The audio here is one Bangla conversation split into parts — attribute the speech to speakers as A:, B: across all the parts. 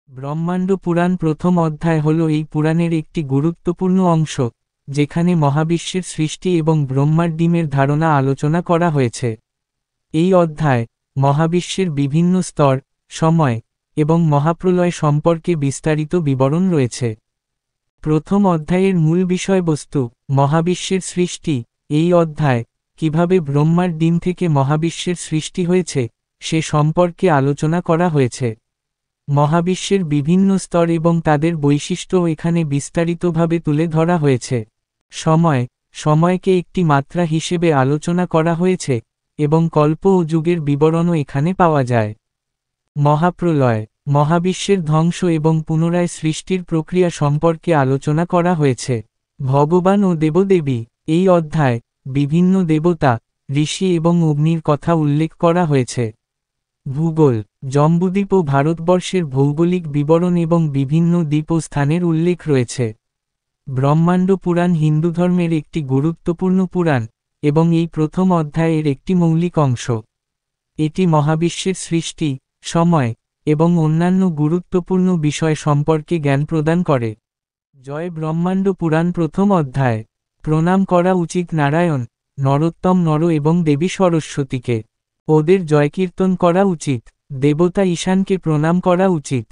A: ব্রহ্মাণ্ড পুরাণ প্রথম অধ্যায় হল এই পুরাণের একটি গুরুত্বপূর্ণ অংশ, যেখানে মহাবিশ্বের সৃষ্টি এবং ব্রহ্মার ডিমের ধারণা আলোচনা করা হয়েছে। এই অধ্যায় মহাবিশ্বের বিভিন্ন স্তর, সময় এবং মহাপ্রলয় সম্পর্কে বিস্তারিত বিবরণ রয়েছে। প্রথম অধ্যায়ের মূল বিষয়বস্তু মহাবিশ্বের সৃষ্টি। এই অধ্যায় কিভাবে ব্রহ্মার ডিম থেকে মহাবিশ্বের সৃষ্টি হয়েছে সে সম্পর্কে আলোচনা করা হয়েছে। মহাবিশ্বের বিভিন্ন স্তর এবং তাদের বৈশিষ্ট্য এখানে বিস্তারিতভাবে তুলে ধরা হয়েছে। সময়কে একটি মাত্রা হিসেবে আলোচনা করা হয়েছে এবং কল্প ও যুগের বিবরণও এখানে পাওয়া যায়। মহাপ্রলয়, মহাবিশ্বের ধ্বংস এবং পুনরায় সৃষ্টির প্রক্রিয়া সম্পর্কে আলোচনা করা হয়েছে। ভগবান ও দেবদেবী, এই অধ্যায় বিভিন্ন দেবতা, ঋষি এবং অগ্নির কথা উল্লেখ করা হয়েছে। ভূগোল, জম্বুদ্বীপ ও ভারতবর্ষের ভৌগোলিক বিবরণ এবং বিভিন্ন দ্বীপ ও স্থানের উল্লেখ রয়েছে। ব্রহ্মাণ্ড পুরাণ হিন্দু ধর্মের একটি গুরুত্বপূর্ণ পুরাণ এবং এই প্রথম অধ্যায়ের একটি মৌলিক অংশ। এটি মহাবিশ্বের সৃষ্টি, সময় এবং অন্যান্য গুরুত্বপূর্ণ বিষয় সম্পর্কে জ্ঞান প্রদান করে। জয় ব্রহ্মাণ্ড পুরাণ প্রথম অধ্যায়। প্রণাম করা উচিত নারায়ণ, নরোত্তম নর এবং দেবী সরস্বতীকে। ওদের জয়কীর্তন করা উচিত। দেবতা ঈশানকে প্রণাম করা উচিত।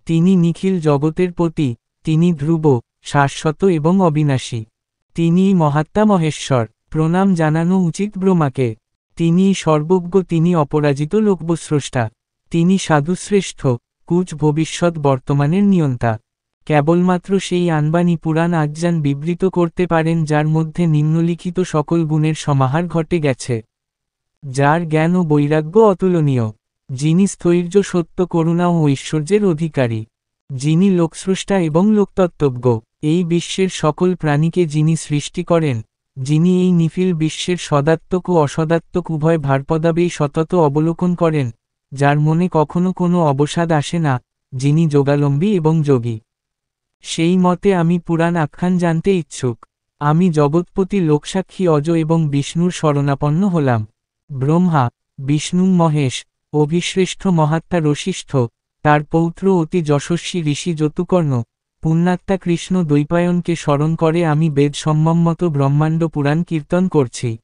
A: তিনি নিখিল জগতের পতি, তিনি ধ্রুব, শাশ্বত এবং অবিনাশী। তিনিই মহাত্মা মহেশ্বর। প্রণাম জানানো উচিত ব্রহ্মাকে। তিনিই সর্বজ্ঞ, তিনি অপরাজিত লোকস্রষ্টা। তিনি সাধুশ্রেষ্ঠ, কুচ ভবিষ্যৎ বর্তমানের নিয়ন্তা। কেবলমাত্র সেই আনবাণী পুরাণ আজ্ঞান বিবৃত করতে পারেন যার মধ্যে নিম্নলিখিত সকল গুণের সমাহার ঘটে গেছে। যার জ্ঞান ও বৈরাগ্য অতুলনীয়, যিনি স্থৈর্য, সত্য, করুণা ও ঐশ্বর্যের অধিকারী, যিনি লোকস্রষ্টা এবং লোকতত্ত্বজ্ঞ, এই বিশ্বের সকল প্রাণীকে যিনি সৃষ্টি করেন, যিনি এই নিখিল বিশ্বের সদাত্মক ও অসদাত্মক উভয় ভারপদাবেই সতত অবলোকন করেন, যার মনে কখনো কোনো অবসাদ আসে না, যিনি যোগালম্বী এবং যোগী। সেই মতে আমি পুরাণ আখ্যান জানতে ইচ্ছুক। আমি জগৎপতি লোকসাক্ষী অজ এবং বিষ্ণুর শরণাপন্ন হলাম। ব্রহ্মা, বিষ্ণু মহেশ, অভিশ্রেষ্ঠ মহাত্মা বশিষ্ঠ, তার পৌত্র অতি যশস্বী ঋষি যতুকর্ণ, পুণ্যাত্মা কৃষ্ণ দ্বৈপায়নকে স্মরণ করে আমি বেদ সম্মত ব্রহ্মাণ্ড পুরাণ কীর্তন করছি।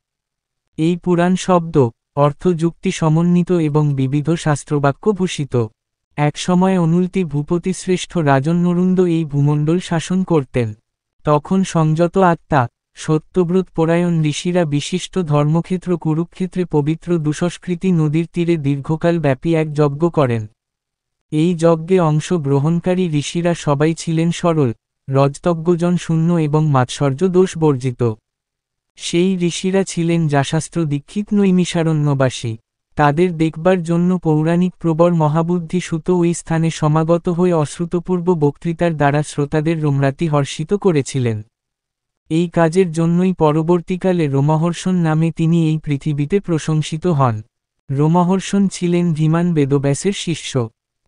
A: এই পুরাণ শব্দ, অর্থ, যুক্তি সমন্বিত এবং বিবিধ শাস্ত্রবাক্য ভূষিত। একসময় অনুলতি ভূপতি শ্রেষ্ঠ রাজন নরুন্দ এই ভূমণ্ডল শাসন করতেন। তখন সংযত আত্মা, সত্যব্রত পরায়ণ ঋষিরা বিশিষ্ট ধর্মক্ষেত্র কুরুক্ষেত্রে পবিত্র দুঃসংস্কৃতি নদীর তীরে দীর্ঘকাল ব্যাপী এক যজ্ঞ করেন। এই যজ্ঞে অংশ গ্রহণকারী ঋষিরা সবাই ছিলেন সরল, রজতজ্ঞজন শূন্য এবং মাৎসর্য দোষ বর্জিত। সেই ঋষিরা ছিলেন যাশাস্ত্র দীক্ষিত নৈমিষারণ্যবাসী। তাদের দেখবার জন্য পৌরাণিক প্রবর মহাবুদ্ধি সুত ওই স্থানে সমাগত হয়ে অশ্রুতপূর্ব বক্তৃতার দ্বারা শ্রোতাদের রোমরাতি হর্ষিত করেছিলেন। এই কাজের জন্যই পরবর্তীকালে রোমহর্ষণ নামে তিনি এই পৃথিবীতে প্রশংসিত হন। রোমহর্ষণ ছিলেন ধীমান বেদব্যাসের শিষ্য।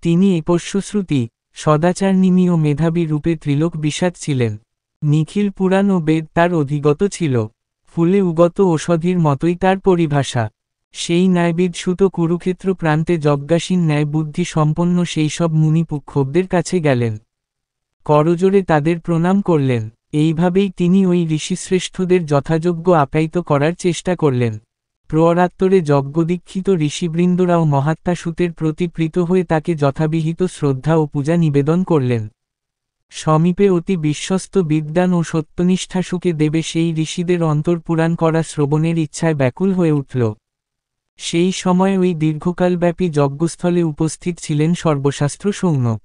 A: তিনি একস্বশ্রুতি, সদাচারনিমি ও মেধাবী রূপে ত্রিলোক বিষাদ ছিলেন। নিখিল পুরাণ ও বেদ তার অধিগত ছিল। ফুলে উগত ঔষধির মতোই তার পরিভাষা। সেই ন্যায়বিদসূত কুরুক্ষেত্র প্রান্তে যজ্ঞাসীন ন্যায় বুদ্ধি সম্পন্ন সেই সব মুনি পুক্ষবদের কাছে গেলেন। করজোড়ে তাদের প্রণাম করলেন। এইভাবেই তিনি ওই ঋষিশ্রেষ্ঠদের যথাযোগ্য আপ্যায়িত করার চেষ্টা করলেন। প্ররাত্তরে যজ্ঞদীক্ষিত ঋষিবৃন্দরাও মহাত্মা সুতের প্রতি প্রীত হয়ে তাকে যথাবিহিত শ্রদ্ধা ও পূজা নিবেদন করলেন। সমীপে অতি বিশ্বস্ত বিদ্বান ও সত্যনিষ্ঠা সুকে দেবে সেই ঋষিদের অন্তর পুরাণ করা শ্রবণের ইচ্ছায় ব্যাকুল হয়ে উঠল। সেই সময় ওই দীর্ঘকালব্যাপী যজ্ঞস্থলে উপস্থিত ছিলেন সর্বশাস্ত্র সৌনক।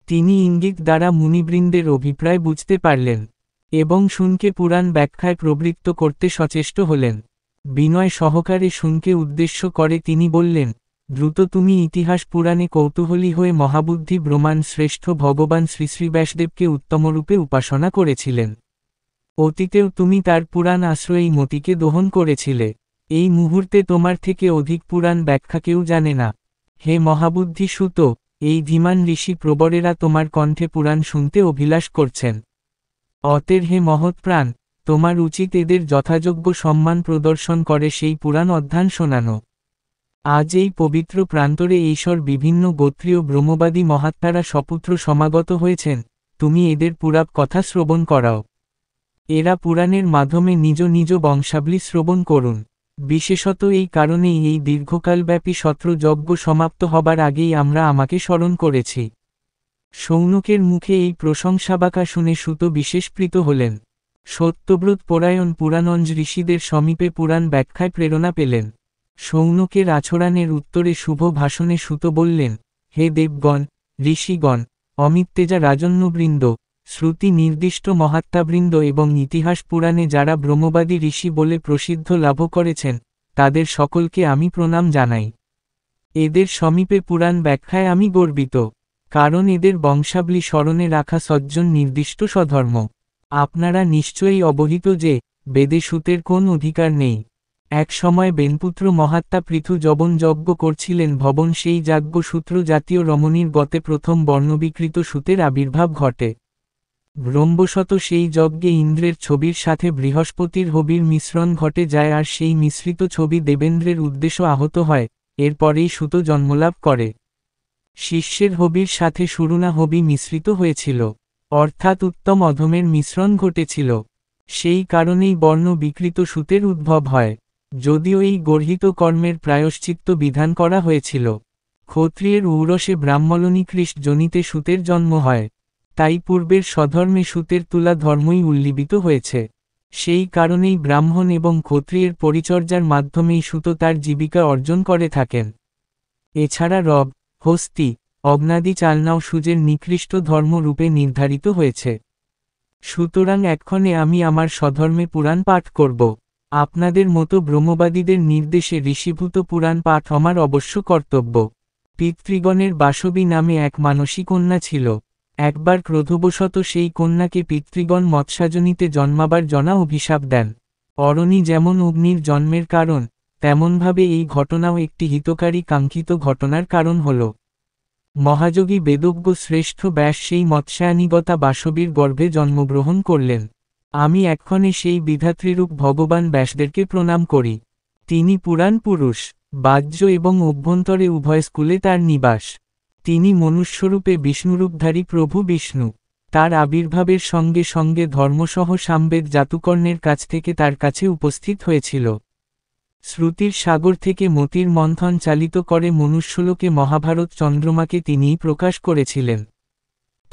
A: তিনি ইঙ্গিত দ্বারা মুনিবৃন্দের অভিপ্রায় বুঝতে পারলেন এবং শুনকে পুরাণ ব্যাখ্যায় প্রবৃত্ত করতে সচেষ্ট হলেন। বিনয় সহকারে শুনকে উদ্দেশ্য করে তিনি বললেন, দ্রুত তুমি ইতিহাস পুরাণে কৌতূহলী হয়ে মহাবুদ্ধি ব্রহ্মাণ্ড শ্রেষ্ঠ ভগবান শ্রী শ্রী ব্যাসদেবকে উত্তমরূপে উপাসনা করেছিলেন। অতীতেও তুমি তার পুরাণ আশ্রয়ী মতিকে দহন করেছিলে। এই মুহূর্তে তোমার থেকে অধিক পুরাণ ব্যাখ্যা কেউ জানে না। হে মহাবুদ্ধি সুত, এই ধীমান ঋষি প্রবরেরা তোমার কণ্ঠে পুরাণ শুনতে অভিলাষ করছেন। অতএব হে মহৎ প্রাণ, তোমার উচিত এদের যথাযোগ্য সম্মান প্রদর্শন করে সেই পুরাণ অধ্যয়ন শোনানো। আজ এই পবিত্র প্রান্তরে ঈশ্বর বিভিন্ন গোত্রীয় ব্রহ্মবাদী মহাত্মারা সপুত্র সমাগত হয়েছেন, তুমি এদের পুরাপ কথা শ্রবণ করাও। এরা পুরাণের মাধ্যমে নিজ নিজ বংশাবলী শ্রবণ করুন। বিশেষত এই কারণেই এই দীর্ঘকালব্যাপী সত্রযজ্ঞ সমাপ্ত হবার আগেই আমরা আমাকে স্মরণ করেছি। শৌনকের মুখে এই প্রশংসাবাকা শুনে সুত বিশেষপ্রীত হলেন। সত্যব্রত পরায়ণ পুরাণঞ্জ ঋষিদের সমীপে পুরাণ ব্যাখ্যায় প্রেরণা পেলেন। শৌনকের আচরণের উত্তরে শুভ ভাষণে সুত বললেন, হে দেবগণ, ঋষিগণ, অমিত্তেজা রাজন্যবৃন্দ, শ্রুতি নির্দিষ্ট মহাত্মাবৃন্দ এবং ইতিহাস পুরাণে যারা ব্রহ্মবাদী ঋষি বলে প্রসিদ্ধ লাভ করেছেন, তাদের সকলকে আমি প্রণাম জানাই। এদের সমীপে পুরাণ ব্যাখ্যায় আমি গর্বিত, কারণ এদের বংশাবলী স্মরণে রাখা সজ্জন নির্দিষ্ট স্বধর্ম। আপনারা নিশ্চয়ই অবহিত যে, বেদে সুতের কোন অধিকার নেই। এক সময় বেনপুত্র মহাত্মা পৃথু যবন যজ্ঞ করছিলেন ভবন সেই যাজ্ঞ সূত্র জাতীয় রমণীর গতে প্রথম বর্ণবিকৃত সুতের আবির্ভাব ঘটে। ব্রহ্মবশত সেই যজ্ঞে ইন্দ্রের ছবির সাথে বৃহস্পতির হবির মিশ্রণ ঘটে যায় আর সেই মিশ্রিত ছবি দেবেন্দ্রের উদ্দেশ্য আহত হয়, এরপরেই সুত জন্মলাভ করে। শিষ্যের হবির সাথে সুরুণা হবি মিশ্রিত হয়েছিল, অর্থাৎ উত্তম অধমের মিশ্রণ ঘটেছিল। সেই কারণেই বর্ণ বিকৃত সুতের উদ্ভব হয়, যদিও এই গর্হিত কর্মের প্রায়শ্চিত্ত বিধান করা হয়েছিল। ক্ষত্রিয়ের ঔরসে ব্রাহ্মণীকৃষ্ট জনিতে সুতের জন্ম হয়, তাই পূর্বের স্বধর্মে সুতের তুলা ধর্মই উল্লিখিত হয়েছে। সেই কারণেই ব্রাহ্মণ এবং ক্ষত্রিয়ের পরিচর্যার মাধ্যমেই সুত তার জীবিকা অর্জন করে থাকেন। এছাড়া রব, হস্তি, অগ্নাদি চালনাও সুজের নিকৃষ্ট ধর্ম রূপে নির্ধারিত হয়েছে। সুতরাং এক্ষণে আমি আমার স্বধর্মে পুরাণ পাঠ করব। আপনাদের মতো ব্রহ্মবাদীদের নির্দেশে ঋষিভূত পুরাণ পাঠ আমার অবশ্য কর্তব্য। পিতৃগণের বাসবী নামে এক মানসী কন্যা ছিল। একবার ক্রোধবশত সেই কন্যাকে পিতৃগণ মৎস্যাজনিতে জন্মাবার জনা অভিশাপ দেন। অরণি যেমন অগ্নির জন্মের কারণ, তেমনভাবে এই ঘটনাও একটি হিতকারী কাঙ্ক্ষিত ঘটনার কারণ হল। মহাযোগী বেদজ্ঞ শ্রেষ্ঠ ব্যাস সেই মৎস্যানিগতা বাসবীর গর্ভে জন্মগ্রহণ করলেন। আমি এক্ষণে সেই বিধাতৃরূপ ভগবান ব্যাসদেরকে প্রণাম করি। তিনি পুরাণ পুরুষ, বাহ্য এবং অভ্যন্তরে উভয় স্কুলে তার নিবাস। তিনি মনুষ্যরূপে বিষ্ণুরূপধারী প্রভু বিষ্ণু। তার আবির্ভাবের সঙ্গে সঙ্গে ধর্মসহ সামবেদ জাতুকর্ণের কাছ থেকে তার কাছে উপস্থিত হয়েছিল। শ্রুতির সাগর থেকে মতির মন্থন চালিত করে মনুষ্যলোকে মহাভারত চন্দ্রমাকে তিনিই প্রকাশ করেছিলেন।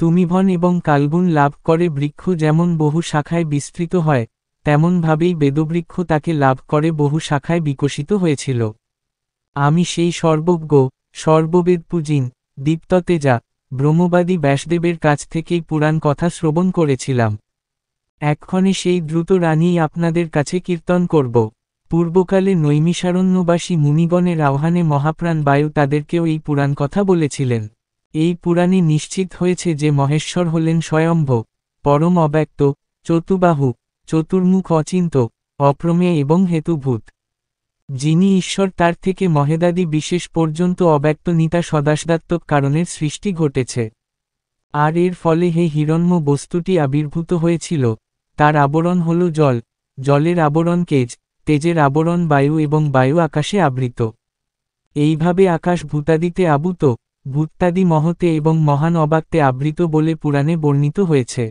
A: তুমিভন এবং কালগুণ লাভ করে বৃক্ষ যেমন বহু শাখায় বিস্তৃত হয়, তেমনভাবেই বেদবৃক্ষ তাকে লাভ করে বহু শাখায় বিকশিত হয়েছিল। আমি সেই সর্বজ্ঞ, সর্ববেদপূজিন, দীপ্ততেজা, ব্রহ্মবাদী ব্যাসদেবের কাছ থেকেই পুরাণ কথা শ্রবণ করেছিলাম। এক্ষণে সেই দ্রুত রানীই আপনাদের কাছে কীর্তন করব। পূর্বকালে নৈমিষারণ্যবাসী মুনিগণের আহ্বানে মহাপ্রাণ বায়ু তাদেরকেও এই পুরাণ কথা বলেছিলেন। এই পুরাণে নিশ্চিত হয়েছে যে মহেশ্বর হলেন স্বয়ম্ভ, পরম অব্যক্ত, চতুর্বাহু, চতুর্মুখ, অচিন্ত, অপ্রমেয় এবং হেতুভূত। যিনি ঈশ্বর তার থেকে মহেদাদি বিশেষ পর্যন্ত অব্যক্ত নিতা সদাসদাত্মক কারণের সৃষ্টি ঘটেছে। আর এর ফলে হে হিরণ্য বস্তুটি আবির্ভূত হয়েছিল, তার আবরণ হল জল, জলের আবরণ তেজ, তেজের আবরণ বায়ু এবং বায়ু আকাশে আবৃত। এইভাবে আকাশ ভূতাদিতে আবৃত, ভূতাদি মহতে এবং মহান অবাক্তে আবৃত বলে পুরাণে বর্ণিত হয়েছে।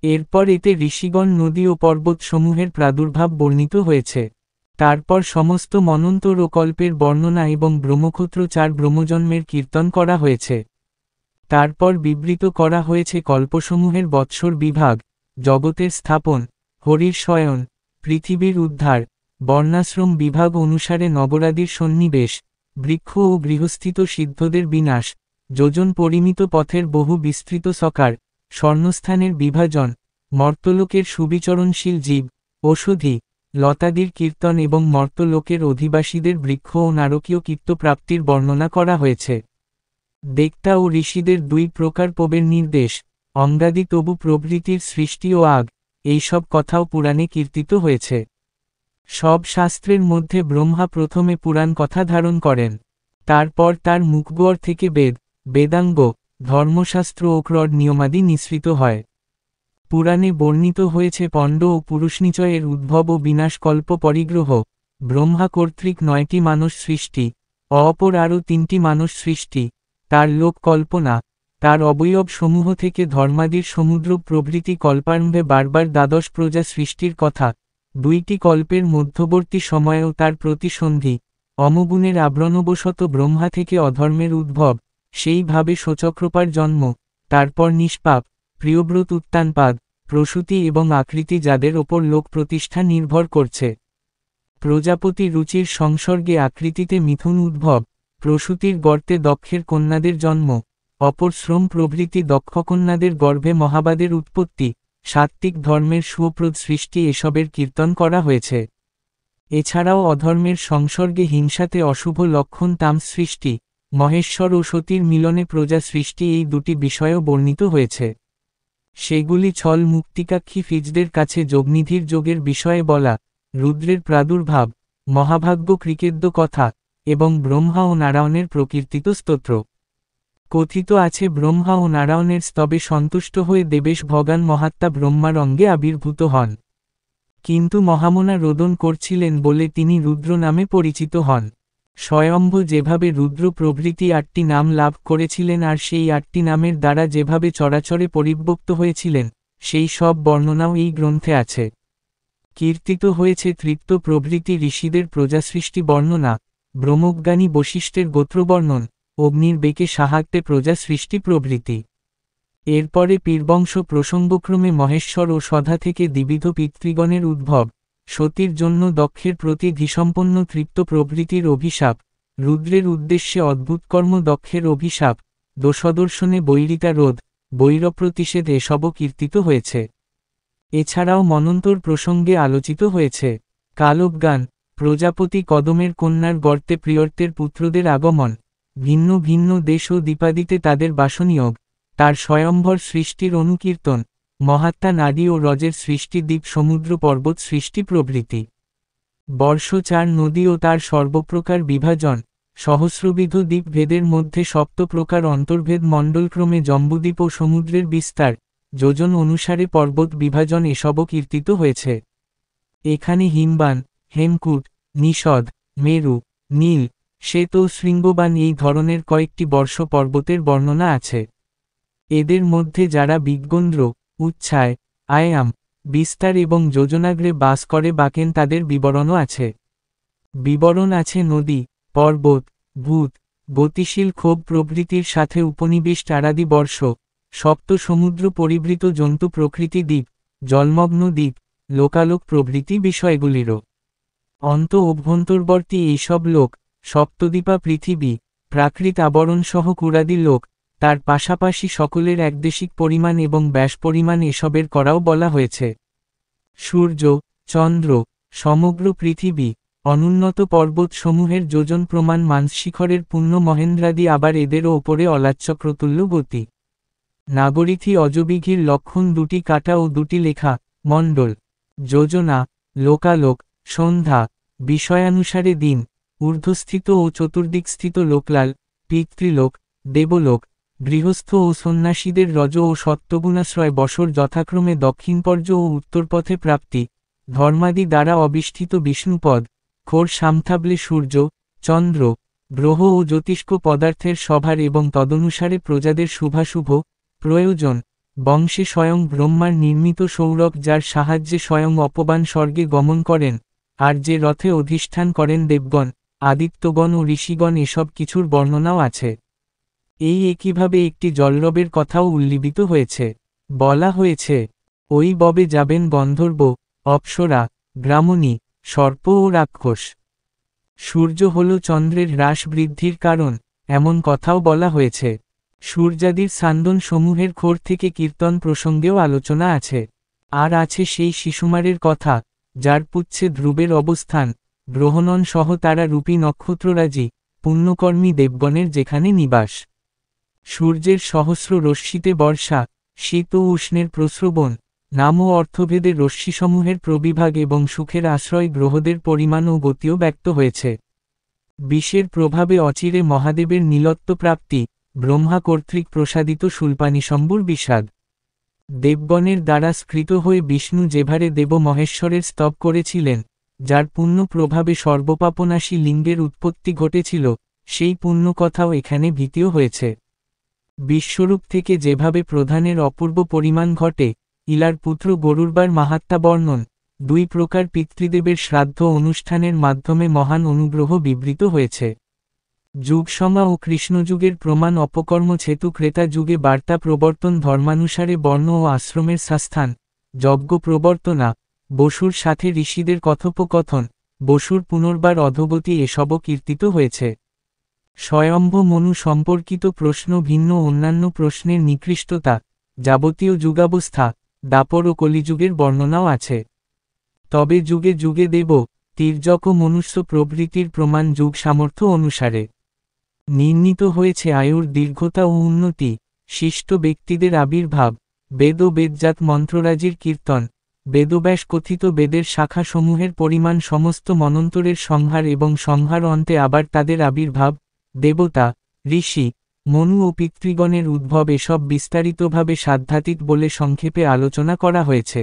A: এরপর এতে ঋষিগণ নদী ও পর্বতসমূহের প্রাদুর্ভাব বর্ণিত হয়েছে। তারপর সমস্ত মন্বন্তর ও কল্পের বর্ণনা এবং ব্রহ্মক্ষত্র 4 ব্রহ্মজন্মের কীর্তন করা হয়েছে। তারপর বিবৃত করা হয়েছে কল্পসমূহের বৎসর বিভাগ, জগতের স্থাপন, হরির শয়ন, পৃথিবীর উদ্ধার, বর্ণাশ্রম বিভাগ অনুসারে নগরাদির সন্নিবেশ, বৃক্ষ ও গৃহস্থিত সিদ্ধদের বিনাশ, যোজন পরিমিত পথের বহু বিস্তৃত সকার, স্বর্ণস্থানের বিভাজন, মর্তলোকের সুবিচরণশীল জীব, ঔষধি, লতাদির কীর্তন এবং মর্তলোকের অধিবাসীদের বৃক্ষ ও নারকীয় কীর্তপ্রাপ্তির বর্ণনা করা হয়েছে। দেবতা ও ঋষিদের 2 প্রকার পবের নির্দেশ, অঙ্গাদি তবু প্রভৃতির সৃষ্টি ও আগ, এইসব কথাও পুরাণে কীর্তিত হয়েছে। সব শাস্ত্রের মধ্যে ব্রহ্মা প্রথমে পুরাণ কথা ধারণ করেন। তারপর তার মুখগড় থেকে বেদ, বেদাঙ্গ, ধর্মশাস্ত্র ও ক্রড নিয়মাদি নিঃসৃত হয়। পুরাণে বর্ণিত হয়েছে পণ্ড ও পুরুষনিচয়ের উদ্ভব ও বিনাশ, কল্প পরিগ্রহ, ব্রহ্মা কর্তৃক 9টি মানস সৃষ্টি, অপর আরও 3টি মানস সৃষ্টি, তার লোক কল্পনা, তার অবয়ব সমূহ থেকে ধর্মাদির সমুদ্র প্রভৃতি কল্পারম্ভে বারবার দ্বাদশ প্রজা সৃষ্টির কথা, 2টি কল্পের মধ্যবর্তী সময়েও তার প্রতিসন্ধি, অমগুণের আবরণবশত ব্রহ্মা থেকে অধর্মের উদ্ভব, সেইভাবে শোচক্রপার জন্ম, তারপর নিষ্পাপ প্রিয়ব্রত উত্তানপাদ প্রসূতি এবং আকৃতি যাদের ওপর লোক প্রতিষ্ঠা নির্ভর করছে। প্রজাপতি রুচির সংসর্গে আকৃতিতে মিথুন উদ্ভব, প্রসূতির গর্তে দক্ষের কন্যাদের জন্ম, অপর শ্রম প্রভৃতি দক্ষকন্যাদের গর্ভে মহাবাদের উৎপত্তি, সাত্ত্বিক ধর্মের সুপ্রদ সৃষ্টি এসবের কীর্তন করা হয়েছে। এছাড়াও অধর্মের সংসর্গে হিংসাতে অশুভ লক্ষণ তামস সৃষ্টি, মহেশ্বর ও সতীর মিলনে প্রজা সৃষ্টি এই 2টি বিষয়ও বর্ণিত হয়েছে। সেগুলি ছল মুক্তিকাক্ষী ফিজদের কাছে যোগনিধির যোগের বিষয়ে বলা, রুদ্রের প্রাদুর্ভাব, মহাভাগ্য ক্রিকেদ্য কথা এবং ব্রহ্মা ও নারায়ণের প্রকীর্তিত স্তোত্র। কথিত আছে ব্রহ্মা ও নারায়ণের স্তবে সন্তুষ্ট হয়ে দেবেশ ভগান মহাত্মা ব্রহ্মার অঙ্গে আবির্ভূত হন। কিন্তু মহামনা রোদন করছিলেন বলে তিনি রুদ্র নামে পরিচিত হন। স্বয়ম্ভ যেভাবে রুদ্র প্রভৃতি 8টি নাম লাভ করেছিলেন আর সেই 8টি নামের দ্বারা যেভাবে চরাচরে পরিব্যক্ত হয়েছিলেন, সেই সব বর্ণনাও এই গ্রন্থে আছে। কীর্তিত হয়েছে তৃপ্ত প্রভৃতি ঋষিদের প্রজাসৃষ্টি বর্ণনা, ব্রহ্মজ্ঞানী বশিষ্ঠের গোত্রবর্ণন, অগ্নির বেকে সাহায্যে প্রজা সৃষ্টি প্রভৃতি। এরপরে পীরবংশ প্রসঙ্গক্রমে মহেশ্বর ও সধা থেকে দ্বিবিধ পিতৃগণের উদ্ভব, সতীর জন্য দক্ষের প্রতি ধীসম্পন্ন তৃপ্ত প্রভৃতির অভিশাপ, রুদ্রের উদ্দেশ্যে অদ্ভুতকর্ম দক্ষের অভিশাপ, দোষদর্শনে বৈরিতা রোধ, বৈরপ্রতিষেধ এসবও কীর্তিত হয়েছে। এছাড়াও মনন্তর প্রসঙ্গে আলোচিত হয়েছে কালজ্ঞান, প্রজাপতি কদমের কন্যার গর্তে প্রিয়র্তের পুত্রদের আগমন, ভিন্ন ভিন্ন দেশ ও দ্বীপাদিতে তাদের বাসনিয়োগ, তার স্বয়ম্ভর সৃষ্টির অনুকীর্তন, মহাত্মা নাডি ও রজের সৃষ্টি দ্বীপ সমুদ্র পর্বত সৃষ্টি প্রভৃতি। বর্ষ 4 নদী ও তার সর্বপ্রকার বিভাজন, সহস্রবিধ দ্বীপ ভেদের মধ্যে 7 প্রকার অন্তর্ভেদ মণ্ডলক্রমে জম্বুদ্বীপ ও সমুদ্রের বিস্তার, যোজন অনুসারে পর্বত বিভাজন এসবও কীর্তিত হয়েছে। এখানে হিমবান, হেমকূট, নিষদ, মেরু, নীল, শ্বেত ও শৃঙ্গবান এই ধরনের কয়েকটি বর্ষ পর্বতের বর্ণনা আছে। এদের মধ্যে যারা বিজ্ঞন্দ্র, উচ্ছায়, আয়াম, বিস্তার এবং যোজনাগ্রে বাস করে বাকেন তাদের বিবরণও আছে। বিবরণ আছে নদী, পর্বত, ভূত, গতিশীল ক্ষোভ প্রভৃতির সাথে উপনিবিষ্ট আরাদি বর্ষ, সপ্ত সমুদ্র পরিবৃত জন্তু প্রকৃতি দ্বীপ, জলমগ্ন দ্বীপ, লোকালোক প্রভৃতি বিষয়গুলিরও। অন্ত অভ্যন্তর্বর্তী এইসব লোক, সপ্তদ্বীপা পৃথিবী, প্রাকৃত আবরণসহ কুরাদি লোক, তার পাশাপাশি সকলের একদেশিক পরিমাণ এবং ব্যাস পরিমাণ এসবের করাও বলা হয়েছে। সূর্য, চন্দ্র, সমগ্র পৃথিবী, অনুন্নত পর্বতসমূহের যোজন প্রমাণ মানসশিখরের পূর্ণ মহেন্দ্রাদি আবার এদেরও ওপরে অলাচ্চক্রতুল্য গতি। নাগরিথি অজবিঘির লক্ষণ 2টি কাটা ও 2টি লেখা, মণ্ডল, যোজনা, লোকালোক, সন্ধ্যা, বিষয়ানুসারে দিন, ঊর্ধ্বস্থিত ও চতুর্দিকস্থিত লোকলাল, পিতৃলোক, দেবলোক, গৃহস্থ ও সন্ন্যাসীদের রজ ও সত্ত্বগুণাশ্রয় বসর যথাক্রমে দক্ষিণপর্য ও উত্তরপথে প্রাপ্তি, ধর্মাদি দ্বারা অবিষ্ঠিত বিষ্ণুপদ, খোর সামথাবলে সূর্য, চন্দ্র, গ্রহ ও জ্যোতিষ্ক পদার্থের সভার এবং তদনুসারে প্রজাদের শুভাশুভ প্রয়োজন, বংশে স্বয়ং ব্রহ্মার নির্মিত সৌরভ যার সাহায্যে স্বয়ং অপবান স্বর্গে গমন করেন, আর যে রথে অধিষ্ঠান করেন দেবগণ, আদিত্যগণ ও ঋষিগণ এসব কিছুর বর্ণনাও আছে। এই একইভাবে একটি জলরবের কথাও উল্লিখিত হয়েছে। বলা হয়েছে, ওই ববে যাবেন গন্ধর্ব, অপ্সরা, ব্রাহ্মণী, সর্প ও রাক্ষস। সূর্য হল চন্দ্রের হ্রাস বৃদ্ধির কারণ, এমন কথাও বলা হয়েছে। সূর্যাদির সান্দন সমূহের খোর থেকে কীর্তন প্রসঙ্গেও আলোচনা আছে। আর আছে সেই শিশুমারের কথা, যার পুচ্ছে ধ্রুবের অবস্থান, গ্রহণন সহ তারা রূপী নক্ষত্ররাজি, পুণ্যকর্মী দেবগণের যেখানে নিবাস। সূর্যের সহস্র রশ্মিতে বর্ষা, শীত ও উষ্ণের প্রস্রবণ, নাম ও অর্থভেদে রশ্মিসমূহের প্রবিভাগ এবং সুখের আশ্রয় গ্রহদের পরিমাণ ও গতিও ব্যক্ত হয়েছে। বিষের প্রভাবে অচিরে মহাদেবের নীলত্ব প্রাপ্তি, ব্রহ্মা কর্তৃক প্রসাদিত শূলপাণিশম্বুর বিষাদ। দেবগণের দ্বারা স্ফীত হয়ে বিষ্ণু যেভাবে দেব মহেশ্বরের স্তব করেছিলেন, যার পুণ্য প্রভাবে সর্বপাপনাশী লিঙ্গের উৎপত্তি ঘটেছিল, সেই পুণ্যকথাও এখানে ভীতিও হয়েছে। বিশ্বরূপ থেকে যেভাবে প্রধানের অপূর্ব পরিমাণ ঘটে, ইলার পুত্র গরুড়বার মাহাত্ম্য বর্ণন, দুই প্রকার পিতৃদেবের শ্রাদ্ধ অনুষ্ঠানের মাধ্যমে মহান অনুগ্রহ বিবৃত হয়েছে। যুগসমা ও কৃষ্ণযুগের প্রমাণ অপকর্ম ছেতু ক্রেতা যুগে বার্তা প্রবর্তন ধর্মানুসারে বর্ণ ও আশ্রমের সাস্থান, যজ্ঞ প্রবর্তনা, বসুর সাথে ঋষিদের কথোপকথন, বসুর পুনর্বার অধোগতি এসবও কীর্তিত হয়েছে। স্বয়ম্ভ মনু সম্পর্কিত প্রশ্ন ভিন্ন অন্যান্য প্রশ্নের নিকৃষ্টতা, যাবতীয় যুগাবস্থা, দাপর ও কলিযুগের বর্ণনাও আছে। তবে যুগে যুগে দেব, তির্যক ও মনুষ্য প্রভৃতির প্রমাণ যুগ সামর্থ্য অনুসারে নির্ণীত হয়েছে। আয়ুর দীর্ঘতা ও উন্নতি, শিষ্ট ব্যক্তিদের আবির্ভাব, বেদ ও বেদজাত মন্ত্ররাজির কীর্তন, বেদব্যাস কথিত বেদের শাখাসমূহের পরিমাণ, সমস্ত মনন্তরের সংহার এবং সংহার অন্তে আবার তাদের আবির্ভাব, দেবতা, ঋষি, মনু ও পিতৃগণের উদ্ভব, এসব বিস্তারিতভাবে সাধ্যাতীত বলে সংক্ষেপে আলোচনা করা হয়েছে।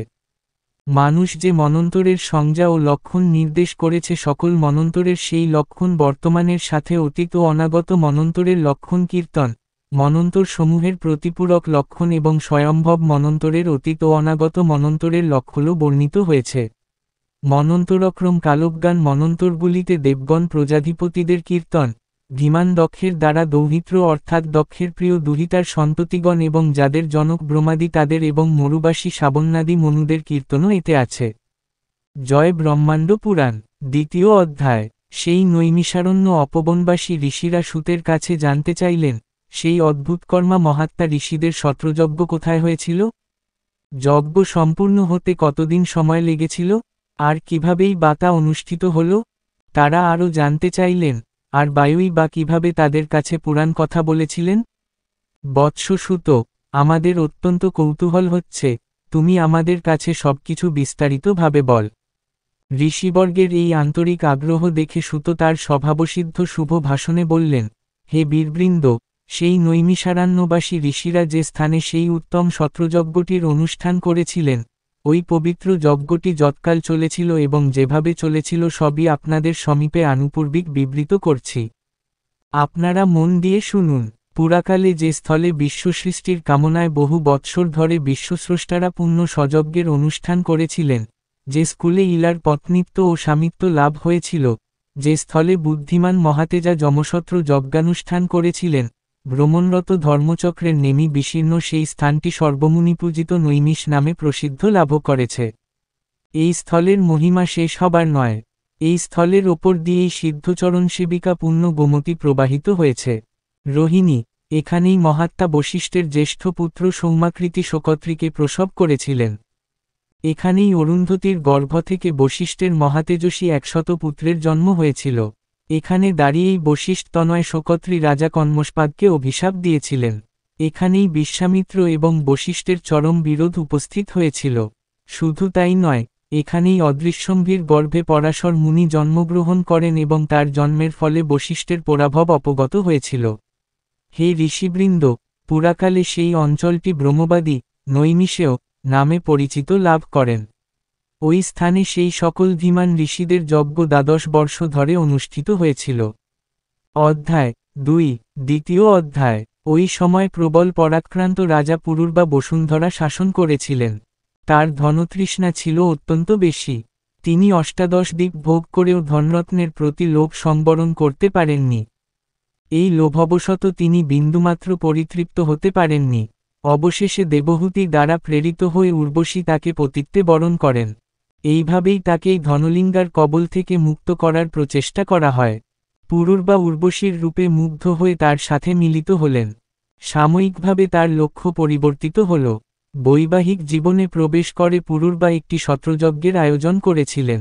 A: মানুষ যে মনন্তরের সংজ্ঞা ও লক্ষণ নির্দেশ করেছে, সকল মনন্তরের সেই লক্ষণ বর্তমানের সাথে অতীত ও অনাগত মনন্তরের লক্ষণ কীর্তন, মনন্তর সমূহের প্রতিপূরক লক্ষণ এবং স্বয়ম্ভব মনন্তরের অতীত ও অনাগত মনন্তরের লক্ষণও বর্ণিত হয়েছে। মনন্তরক্রম কালজ্ঞান মনন্তরগুলিতে দেবগণ প্রজাধিপতিদের কীর্তন, ধীমান দক্ষের দ্বারা দৌহিত্র অর্থাৎ দক্ষের প্রিয় দুহিতার সন্ততিগণ এবং যাদের জনক ব্রহ্মাদি তাদের এবং মরুবাসী শাবন্যাদি মনুদের কীর্তনও এতে আছে। জয় ব্রহ্মাণ্ড পুরাণ, দ্বিতীয় অধ্যায়। সেই নৈমিষারণ্য অপবনবাসী ঋষিরা সূতের কাছে জানতে চাইলেন, সেই অদ্ভুতকর্মা মহাত্মা ঋষিদের সত্রযজ্ঞ কোথায় হয়েছিল? যজ্ঞ সম্পূর্ণ হতে কতদিন সময় লেগেছিল? আর কিভাবেই বা তা অনুষ্ঠিত হল? তারা আরও জানতে চাইলেন, আর বায়ুই বা কিভাবে তাদের কাছে পুরাণ কথা বলেছিলেন? বৎস সুত, আমাদের অত্যন্ত কৌতূহল হচ্ছে, তুমি আমাদের কাছে সবকিছু বিস্তারিতভাবে বল। ঋষিবর্গের এই আন্তরিক আগ্রহ দেখে সুত তার স্বভাবসিদ্ধ শুভ ভাষণে বললেন, হে বীরবৃন্দ, সেই নৈমিষারণ্যবাসী ঋষিরা যে স্থানে সেই উত্তম সত্রযজ্ঞটির অনুষ্ঠান করেছিলেন, ওই পবিত্র যজ্ঞটি যৎকাল চলেছিল এবং যেভাবে চলেছিল সবই আপনাদের সমীপে আনুপূর্বিক বিবৃত করছি। আপনারা মন দিয়ে শুনুন। পুরাকালে যে স্থলে বিশ্বসৃষ্টির কামনায় বহু বৎসর ধরে বিশ্বস্রষ্টারা পূর্ণ সযজ্ঞের অনুষ্ঠান করেছিলেন, যে স্কুলে ইলার পত্নীত্ব ও স্বামিত্ব লাভ হয়েছিল, যে স্থলে বুদ্ধিমান মহাতেজা যমসত্র যজ্ঞানুষ্ঠান করেছিলেন, ভ্রমণরত ধর্মচক্রের নেমি বিশীর্ণ সেই স্থানটি সর্বমুনিপূজিত নৈমিষ নামে প্রসিদ্ধ লাভ করেছে। এই স্থলের মহিমা শেষ হবার নয়। এই স্থলের ওপর দিয়েই সিদ্ধচরণ সেবিকা পূর্ণ গোমতী প্রবাহিত হয়েছে। রোহিণী, এখানেই মহাত্মা বশিষ্ঠের জ্যেষ্ঠ পুত্র সৌমাকৃতি শোকত্রীকে প্রসব করেছিলেন। এখানেই অরুন্ধতীর গর্ভ থেকে বশিষ্ঠের মহাতেজস্বী 100 পুত্রের জন্ম হয়েছিল। এখানে দাঁড়িয়েই বশিষ্ঠ তনয় শোকত্রী রাজা কন্মসপাদকে অভিশাপ দিয়েছিলেন। এখানেই বিশ্বামিত্র এবং বশিষ্ঠের চরম বিরোধ উপস্থিত হয়েছিল। শুধু তাই নয়, এখানেই অদৃশ্যম্ভীর গর্ভে পরাশর মুনি জন্মগ্রহণ করেন এবং তার জন্মের ফলে বশিষ্ঠের পরাভব অপগত হয়েছিল। হে ঋষিবৃন্দ, পুরাকালে সেই অঞ্চলটি ব্রহ্মবাদী, নৈমিষেয় নামে পরিচিত লাভ করেন। ওই স্থানে সেই সকল ধীমান ঋষিদের যজ্ঞ 12 বর্ষ ধরে অনুষ্ঠিত হয়েছিল। অধ্যায় 2, দ্বিতীয় অধ্যায়। ওই সময় প্রবল পরাক্রান্ত রাজা পুরুর্বা বসুন্ধরা শাসন করেছিলেন। তার ধনতৃষ্ণা ছিল অত্যন্ত বেশি। তিনি 18 দ্বীপ ভোগ করেও ধনরত্নের প্রতি লোভ সংবরণ করতে পারেননি। এই লোভবশত তিনি বিন্দুমাত্র পরিতৃপ্ত হতে পারেননি। অবশেষে দেবহূতি দ্বারা প্রেরিত হয়ে উর্বশী তাকে পতিত্বে বরণ করেন। এইভাবেই তাকেই ধনলিঙ্গার কবল থেকে মুক্ত করার প্রচেষ্টা করা হয়। পুরুর্বা উর্বশীর রূপে মুগ্ধ হয়ে তার সাথে মিলিত হলেন। সাময়িকভাবে তার লক্ষ্য পরিবর্তিত হল। বৈবাহিক জীবনে প্রবেশ করে পুরুর্বা একটি সত্রযজ্ঞের আয়োজন করেছিলেন।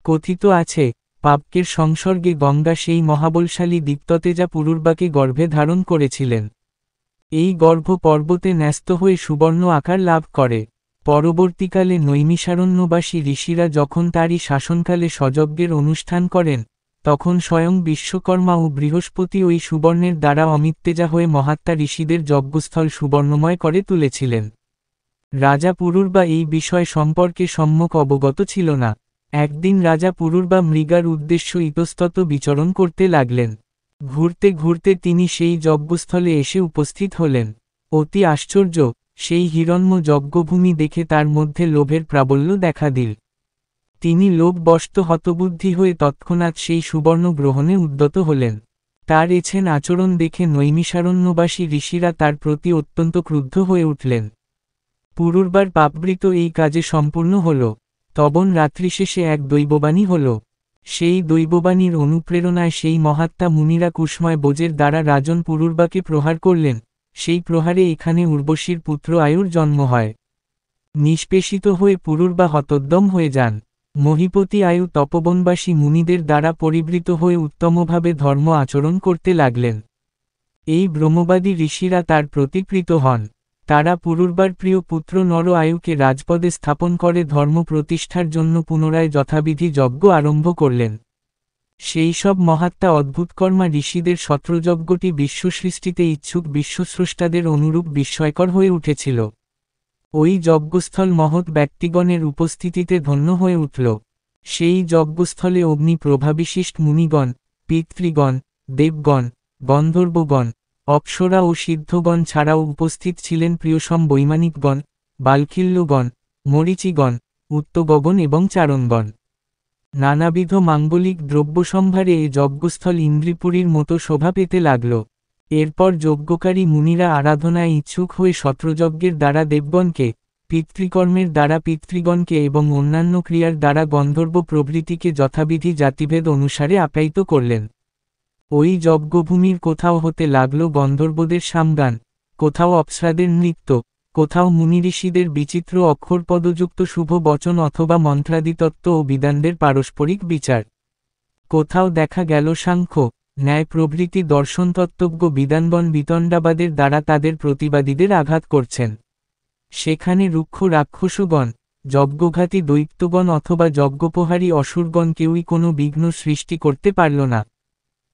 A: কথিত আছে, পাপকের সংসর্গে গঙ্গা সেই মহাবলশালী দীপ্ততেজা পুরুর্বাকে গর্ভে ধারণ করেছিলেন। এই গর্ভ পর্বতে ন্যস্ত হয়ে সুবর্ণ আকার লাভ করে। পরবর্তীকালে নৈমিষারণ্যবাসী ঋষিরা যখন তারই শাসনকালে সযজ্ঞের অনুষ্ঠান করেন, তখন স্বয়ং বিশ্বকর্মা ও বৃহস্পতি ওই সুবর্ণের দ্বারা অমিত্তেজা হয়ে মহাত্মা ঋষিদের যজ্ঞস্থল সুবর্ণময় করে তুলেছিলেন। রাজা পুরুর্বা এই বিষয় সম্পর্কে সম্যক অবগত ছিল না। একদিন রাজা পুরুর্বা মৃগার উদ্দেশ্য ইতস্তত বিচরণ করতে লাগলেন। ঘুরতে ঘুরতে তিনি সেই যজ্ঞস্থলে এসে উপস্থিত হলেন। অতি আশ্চর্য, সেই হিরণ্ময় যজ্ঞভূমি দেখে তার মধ্যে লোভের প্রাবল্য দেখা দিল। তিনি লোভবশত হতবুদ্ধি হয়ে তৎক্ষণাৎ সেই সুবর্ণ গ্রহণে উদ্যত হলেন। তার এছেন আচরণ দেখে নৈমিষারণ্যবাসী ঋষিরা তার প্রতি অত্যন্ত ক্রুদ্ধ হয়ে উঠলেন। পুরুরবার পাপবৃত এই কাজে সম্পূর্ণ হল। তবন রাত্রিশেষে এক দৈববাণী হল। সেই দৈববাণীর অনুপ্রেরণায় সেই মহাত্মা মুনিরা কুসময় বোজের দ্বারা রাজন পুরুরবাকে প্রহার করলেন। সেই প্রহারে এখানে উর্বশীর পুত্র আয়ুর জন্ম হয়। নিষ্পেষিত হয়ে পুরুরবা হতোদ্যম হয়ে যান। মহীপতি আয়ু তপবনবাসী মুনিদের দ্বারা পরিবৃত হয়ে উত্তমভাবে ধর্ম আচরণ করতে লাগলেন। এই ব্রহ্মবাদী ঋষিরা তার প্রতিকৃত হন। তারা পুরুরবার প্রিয় পুত্র নর আয়ুকে রাজপদে স্থাপন করে ধর্ম প্রতিষ্ঠার জন্য পুনরায় যথাবিধি যজ্ঞ আরম্ভ করলেন। সেই সব মহাত্মা অদ্ভুতকর্মা ঋষিদের শত্রুযজ্ঞটি বিশ্বসৃষ্টিতে ইচ্ছুক বিশ্বস্রষ্টাদের অনুরূপ বিস্ময়কর হয়ে উঠেছিল। ওই যজ্ঞস্থল মহৎ ব্যক্তিগণের উপস্থিতিতে ধন্য হয়ে উঠল। সেই যজ্ঞস্থলে অগ্নি প্রভাবিশিষ্ট মুনিগণ, পিতৃগণ, দেবগণ, গন্ধর্বগণ, অপ্সরা ও সিদ্ধগণ ছাড়াও উপস্থিত ছিলেন প্রিয়সম বৈমানিকগণ, বালখিল্যগণ, মরীচিগণ, উত্তগগণ এবং চারণগণ। নানাবিধ মাঙ্গলিক দ্রব্যসম্ভারে এ যজ্ঞস্থল ইন্দ্রিপুরীর মতো শোভা পেতে লাগল। এরপর যজ্ঞকারী মুনিরা আরাধনায় ইচ্ছুক হয়ে শত্রযজ্ঞের দ্বারা দেবগণকে, পিতৃকর্মের দ্বারা পিতৃগণকে এবং অন্যান্য ক্রিয়ার দ্বারা গন্ধর্ব প্রভৃতিকে যথাবিধি জাতিভেদ অনুসারে আপ্যায়িত করলেন। ওই যজ্ঞভূমির কোথাও হতে লাগল গন্ধর্বদের সামগান, কোথাও অপ্সরাদের নৃত্য, কোথাও মুনিঋষিদের বিচিত্র অক্ষরপদযুক্ত শুভ বচন অথবা মন্ত্রাদিতত্ত্ব ও বিদানদের পারস্পরিক বিচার। কোথাও দেখা গেল সাংখ্য, ন্যায় প্রভৃতি দর্শনতত্ত্বজ্ঞ বিদানগণ বিতণ্ডাবাদের দ্বারা তাদের প্রতিবাদীদের আঘাত করছেন। সেখানে রুক্ষ রাক্ষসগণ, যজ্ঞঘাতী দৈত্যগণ অথবা যজ্ঞোপহারী অসুরগণ কেউই কোনো বিঘ্ন সৃষ্টি করতে পারল না।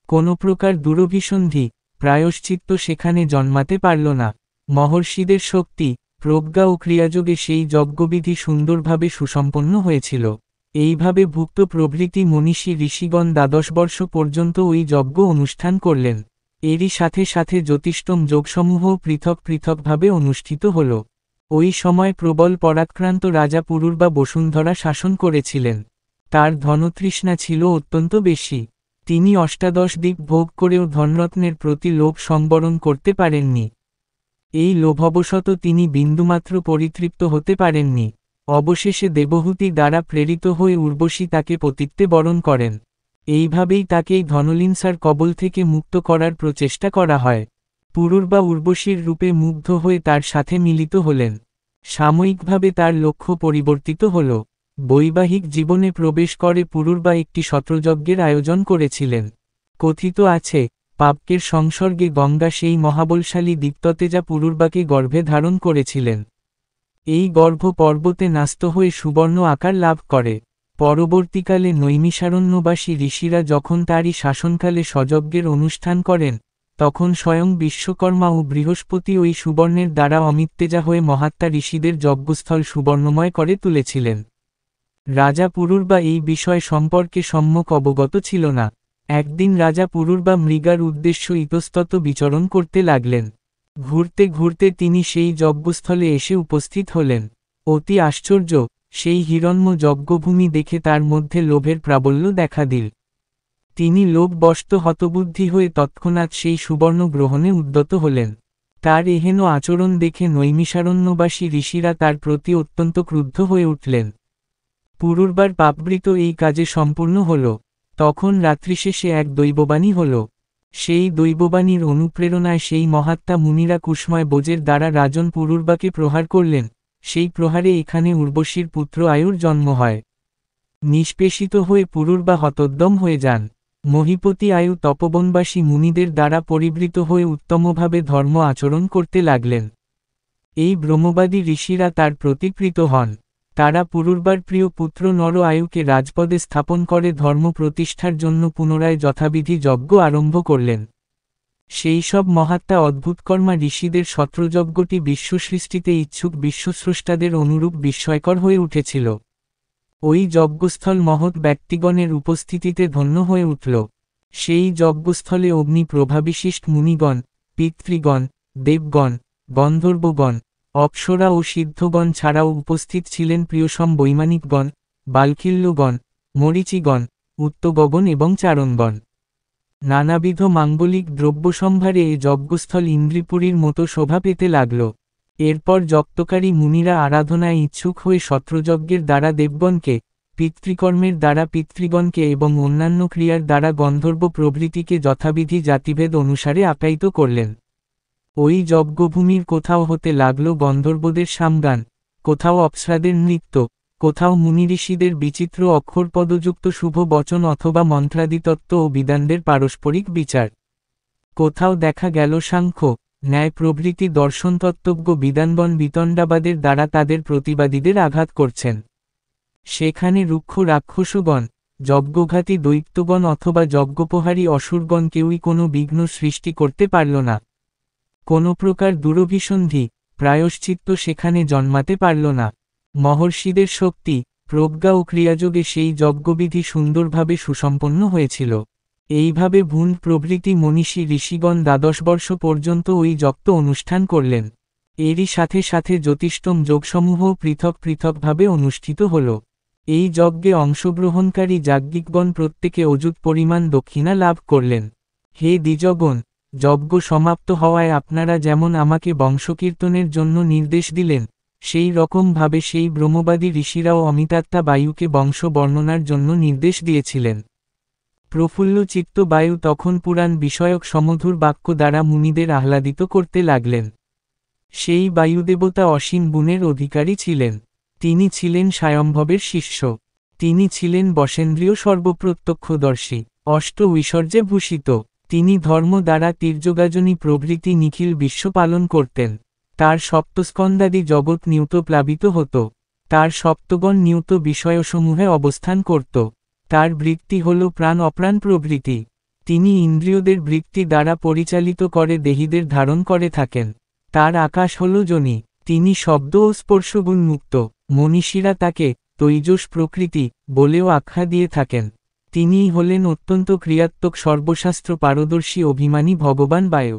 A: কোনো প্রকার দুরভিসন্ধি, প্রায়শ্চিত্ত সেখানে জন্মাতে পারল না। মহর্ষিদের শক্তি, প্রজ্ঞা ও ক্রিয়াযোগে সেই যজ্ঞবিধি সুন্দরভাবে সুসম্পন্ন হয়েছিল। এইভাবে ভুক্ত প্রভৃতি মনীষী ঋষিগণ ১২ বর্ষ পর্যন্ত ওই যজ্ঞ অনুষ্ঠান করলেন। এরই সাথে সাথে জ্যোতিষ্ঠম যোগসমূহ পৃথক পৃথকভাবে অনুষ্ঠিত হল। ওই সময় প্রবল পরাক্রান্ত রাজা পুরুরবা বসুন্ধরা শাসন করেছিলেন। তার ধনতৃষ্ণা ছিল অত্যন্ত বেশি। তিনি অষ্টাদশ দিক ভোগ করেও ধনরত্নের প্রতি লোভ সংবরণ করতে পারেননি। এই লোভবশত তিনি বিন্দুমাত্র পরিতৃপ্ত হতে পারেননি। অবশেষে দেবহূতি দ্বারা প্রেরিত হয়ে উর্বশী তাকে পতিত্বে বরণ করেন। এইভাবেই তাকেই ধনলিনসার কবল থেকে মুক্ত করার প্রচেষ্টা করা হয়। পুরুরবা উর্বশীর রূপে মুগ্ধ হয়ে তার সাথে মিলিত হলেন। সাময়িকভাবে তার লক্ষ্য পরিবর্তিত হল। বৈবাহিক জীবনে প্রবেশ করে পুরুরবা একটি শত্রযজ্ঞের আয়োজন করেছিলেন। কথিত আছে, পাপকের সংসর্গে গঙ্গা সেই মহাবলশালী দীপ্ততেজা পুরুরবাকে গর্ভে ধারণ করেছিলেন। এই গর্ভ পর্বতে ন্যস্ত হয়ে সুবর্ণ আকার লাভ করে। পরবর্তীকালে নৈমিষারণ্যবাসী ঋষিরা যখন তারই শাসনকালে সযজ্ঞের অনুষ্ঠান করেন, তখন স্বয়ং বিশ্বকর্মা ও বৃহস্পতি ওই সুবর্ণের দ্বারা অমিত্তেজা হয়ে মহাত্মা ঋষিদের যজ্ঞস্থল সুবর্ণময় করে তুলেছিলেন। রাজা পুরুরবা এই বিষয় সম্পর্কে সম্যক অবগত ছিল না। একদিন রাজা পুরুরবা মৃগার উদ্দেশ্য ইতস্তত বিচরণ করতে লাগলেন। ঘুরতে ঘুরতে তিনি সেই যজ্ঞস্থলে এসে উপস্থিত হলেন। অতি আশ্চর্য, সেই হিরণ্ময় যজ্ঞভূমি দেখে তার মধ্যে লোভের প্রাবল্য দেখা দিল। তিনি লোভবশত হতবুদ্ধি হয়ে তৎক্ষণাৎ সেই সুবর্ণ গ্রহণে উদ্যত হলেন। তার এহেন আচরণ দেখে নৈমিষারণ্যবাসী ঋষিরা তার প্রতি অত্যন্ত ক্রুদ্ধ হয়ে উঠলেন। পুরুরবার পাপবৃত এই কাজে সম্পূর্ণ হল। তখন রাত্রিশেষে এক দৈববাণী হল। সেই দৈববাণীর অনুপ্রেরণায় সেই মহাত্মা মুনিরা কুসময় বোজের দ্বারা রাজন পুরুরবাকে প্রহার করলেন। সেই প্রহারে এখানে উর্বশীর পুত্র আয়ুর জন্ম হয়। নিষ্পেষিত হয়ে পুরুরবা হতোদ্যম হয়ে যান। মহীপতি আয়ু তপবনবাসী মুনিদের দ্বারা পরিবৃত হয়ে উত্তমভাবে ধর্ম আচরণ করতে লাগলেন। এই ব্রহ্মবাদী ঋষিরা তার প্রতিকৃত হন। তারা পুরুরবার প্রিয় পুত্র নর আয়ুকে রাজপদে স্থাপন করে ধর্ম প্রতিষ্ঠার জন্য পুনরায় যথাবিধি যজ্ঞ আরম্ভ করলেন। সেই সব মহাত্মা অদ্ভুতকর্মা ঋষিদের শত্রযজ্ঞটি বিশ্বসৃষ্টিতে ইচ্ছুক বিশ্বস্রষ্টাদের অনুরূপ বিস্ময়কর হয়ে উঠেছিল। ওই যজ্ঞস্থল মহৎ ব্যক্তিগণের উপস্থিতিতে ধন্য হয়ে উঠল। সেই যজ্ঞস্থলে অগ্নি প্রভাবিশিষ্ট মুনিগণ, পিতৃগণ, দেবগণ, গন্ধর্বগণ, অপ্সরা ও সিদ্ধগণ ছাড়াও উপস্থিত ছিলেন প্রিয়সম বৈমানিকগণ, বালকিল্যগণ, মরীচিগণ, উত্তগগণ এবং চারণগণ। নানাবিধ মাঙ্গলিক দ্রব্যসম্ভারে এ যজ্ঞস্থল ইন্দ্রিপুরীর মতো শোভা পেতে লাগল। এরপর যজ্ঞকারী মুনিরা আরাধনায় ইচ্ছুক হয়ে সত্রযজ্ঞের দ্বারা দেবগণকে, পিতৃকর্মের দ্বারা পিতৃগণকে এবং অন্যান্য ক্রিয়ার দ্বারা গন্ধর্ব প্রভৃতিকে যথাবিধি জাতিভেদ অনুসারে আপ্যায়িত করলেন। ওই যজ্ঞভূমির কোথাও হতে লাগল গন্ধর্বদের সামগান, কোথাও অপ্সরাদের নৃত্য, কোথাও মুনিঋষিদের বিচিত্র অক্ষরপদযুক্ত শুভ বচন অথবা মন্ত্রাদিতত্ত্ব ও বিদানদের পারস্পরিক বিচার। কোথাও দেখা গেল সাংখ্য, ন্যায় প্রভৃতি দর্শনতত্ত্বজ্ঞ বিদানগণ বিতণ্ডাবাদের দ্বারা তাদের প্রতিবাদীদের আঘাত করছেন। সেখানে রুক্ষ রাক্ষসগণ, যজ্ঞঘাতী দৈত্যগণ অথবা যজ্ঞোপহারী অসুরগণ কেউই কোনো বিঘ্ন সৃষ্টি করতে পারল না। কোনো প্রকার দুরভিসন্ধি, প্রায়শ্চিত্ত সেখানে জন্মাতে পারল না। মহর্ষিদের শক্তি, প্রজ্ঞা ও ক্রিয়াযোগে সেই যজ্ঞবিধি সুন্দরভাবে সুসম্পন্ন হয়েছিল। এইভাবে ভুন প্রভৃতি মনীষী ঋষিগণ ১২ বর্ষ পর্যন্ত ওই যজ্ঞ অনুষ্ঠান করলেন। এরই সাথে সাথে জ্যোতিষ্ঠম যোগসমূহও পৃথক পৃথকভাবে অনুষ্ঠিত হল। এই যজ্ঞে অংশগ্রহণকারী যাজ্ঞিকগণ প্রত্যেকে অযুত পরিমাণ দক্ষিণা লাভ করলেন। হে দ্বিজগণ, যজ্ঞ সমাপ্ত হওয়ায় আপনারা যেমন আমাকে বংশকীর্তনের জন্য নির্দেশ দিলেন, সেই রকমভাবে সেই ব্রহ্মবাদী ঋষিরাও অমিতাত্মা বায়ুকে বংশ বর্ণনার জন্য নির্দেশ দিয়েছিলেন। প্রফুল্লচিত্ত বায়ু তখন পুরাণ বিষয়ক সমধুর বাক্য দ্বারা মুনিদের আহ্লাদিত করতে লাগলেন। সেই বায়ুদেবতা অসীম গুণের অধিকারী ছিলেন। তিনি ছিলেন স্বয়ম্ভবের শিষ্য। তিনি ছিলেন বশেন্দ্রীয় সর্বপ্রত্যক্ষদর্শী, অষ্ট ঐশ্বর্যে ভূষিত। তিনি ধর্ম দ্বারা তীর্যগাজনী প্রভৃতি নিখিল বিশ্ব পালন করতেন। তার সপ্তস্কন্দাদি জগৎ নিয়ত প্লাবিত হতো। তার সপ্তগণ নিয়ত বিষয়সমূহে অবস্থান করত। তার বৃত্তি হল প্রাণ অপ্রাণ প্রভৃতি। তিনি ইন্দ্রিয়দের বৃত্তি দ্বারা পরিচালিত করে দেহীদের ধারণ করে থাকেন। তার আকাশ হল যোনি। তিনি শব্দ ও স্পর্শগুণ মুক্ত। মনীষীরা তাকে তৈজস প্রকৃতি বলেও আখ্যা দিয়ে থাকেন। তিনিই হলেন অত্যন্ত ক্রিয়াত্মক সর্বশাস্ত্র পারদর্শী অভিমানী ভগবান বায়ু।